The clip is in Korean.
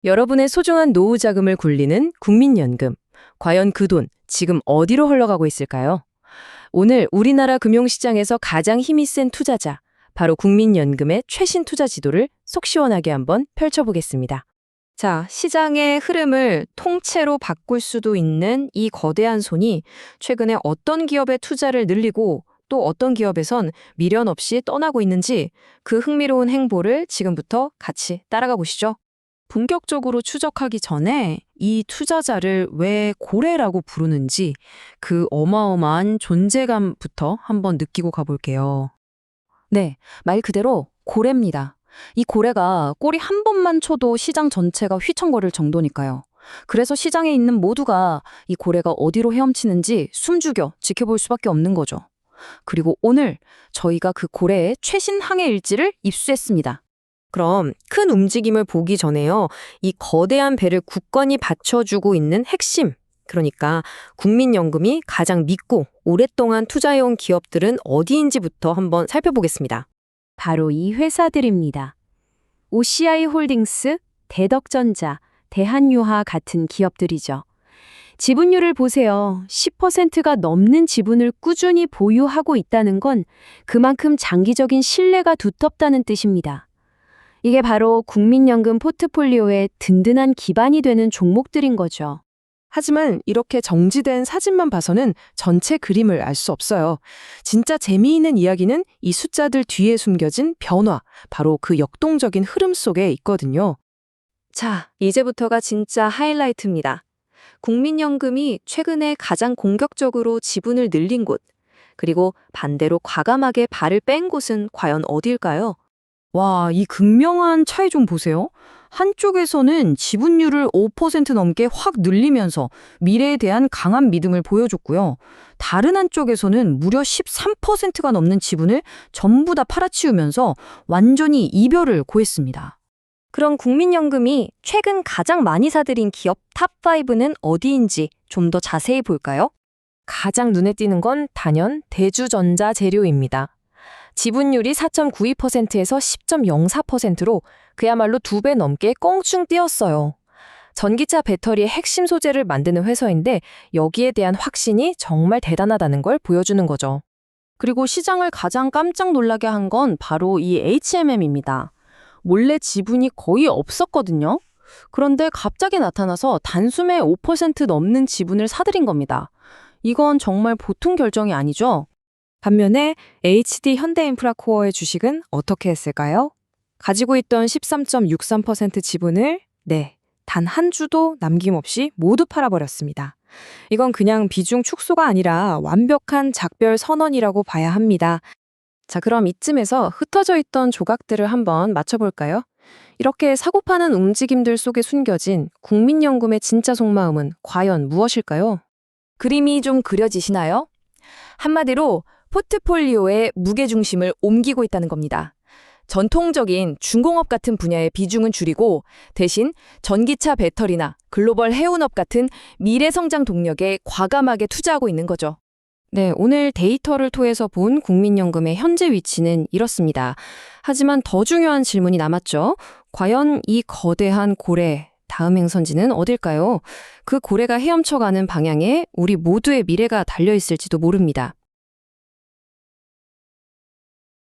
여러분의 소중한 노후 자금을 굴리는 국민연금. 과연 그 돈, 지금 어디로 흘러가고 있을까요? 오늘 우리나라 금융시장에서 가장 힘이 센 투자자, 바로 국민연금의 최신 투자 지도를 속 시원하게 한번 펼쳐보겠습니다. 자, 시장의 흐름을 통째로 바꿀 수도 있는 이 거대한 손이 최근에 어떤 기업의 투자를 늘리고 또 어떤 기업에선 미련 없이 떠나고 있는지 그 흥미로운 행보를 지금부터 같이 따라가 보시죠. 본격적으로 추적하기 전에 이 투자자를 왜 고래라고 부르는지 그 어마어마한 존재감부터 한번 느끼고 가볼게요. 네, 말 그대로 고래입니다. 이 고래가 꼬리 한 번만 쳐도 시장 전체가 휘청거릴 정도니까요. 그래서 시장에 있는 모두가 이 고래가 어디로 헤엄치는지 숨죽여 지켜볼 수밖에 없는 거죠. 그리고 오늘 저희가 그 고래의 최신 항해 일지를 입수했습니다. 그럼 큰 움직임을 보기 전에요. 이 거대한 배를 굳건히 받쳐주고 있는 핵심, 그러니까 국민연금이 가장 믿고 오랫동안 투자해온 기업들은 어디인지부터 한번 살펴보겠습니다. 바로 이 회사들입니다. OCI 홀딩스, 대덕전자, 대한유화 같은 기업들이죠. 지분율을 보세요. 10%가 넘는 지분을 꾸준히 보유하고 있다는 건 그만큼 장기적인 신뢰가 두텁다는 뜻입니다. 이게 바로 국민연금 포트폴리오의 든든한 기반이 되는 종목들인 거죠. 하지만 이렇게 정지된 사진만 봐서는 전체 그림을 알 수 없어요. 진짜 재미있는 이야기는 이 숫자들 뒤에 숨겨진 변화, 바로 그 역동적인 흐름 속에 있거든요. 자, 이제부터가 진짜 하이라이트입니다. 국민연금이 최근에 가장 공격적으로 지분을 늘린 곳, 그리고 반대로 과감하게 발을 뺀 곳은 과연 어디일까요? 와, 이 극명한 차이 좀 보세요. 한쪽에서는 지분율을 5% 넘게 확 늘리면서 미래에 대한 강한 믿음을 보여줬고요. 다른 한쪽에서는 무려 13%가 넘는 지분을 전부 다 팔아치우면서 완전히 이별을 고했습니다. 그럼 국민연금이 최근 가장 많이 사들인 기업 탑5는 어디인지 좀 더 자세히 볼까요? 가장 눈에 띄는 건 단연 대주전자 재료입니다. 지분율이 4.92%에서 10.04%로 그야말로 2배 넘게 껑충 뛰었어요. 전기차 배터리의 핵심 소재를 만드는 회사인데 여기에 대한 확신이 정말 대단하다는 걸 보여주는 거죠. 그리고 시장을 가장 깜짝 놀라게 한 건 바로 이 HMM입니다. 원래 지분이 거의 없었거든요. 그런데 갑자기 나타나서 단숨에 5% 넘는 지분을 사들인 겁니다. 이건 정말 보통 결정이 아니죠? 반면에 HD 현대인프라코어의 주식은 어떻게 했을까요? 가지고 있던 13.63% 지분을 단 한 주도 남김없이 모두 팔아버렸습니다. 이건 그냥 비중 축소가 아니라 완벽한 작별 선언이라고 봐야 합니다. 자, 그럼 이쯤에서 흩어져 있던 조각들을 한번 맞춰볼까요? 이렇게 사고파는 움직임들 속에 숨겨진 국민연금의 진짜 속마음은 과연 무엇일까요? 그림이 좀 그려지시나요? 한마디로 포트폴리오의 무게중심을 옮기고 있다는 겁니다. 전통적인 중공업 같은 분야의 비중은 줄이고 대신 전기차 배터리나 글로벌 해운업 같은 미래 성장 동력에 과감하게 투자하고 있는 거죠. 네, 오늘 데이터를 통해서 본 국민연금의 현재 위치는 이렇습니다. 하지만 더 중요한 질문이 남았죠. 과연 이 거대한 고래, 다음 행선지는 어딜까요? 그 고래가 헤엄쳐가는 방향에 우리 모두의 미래가 달려있을지도 모릅니다.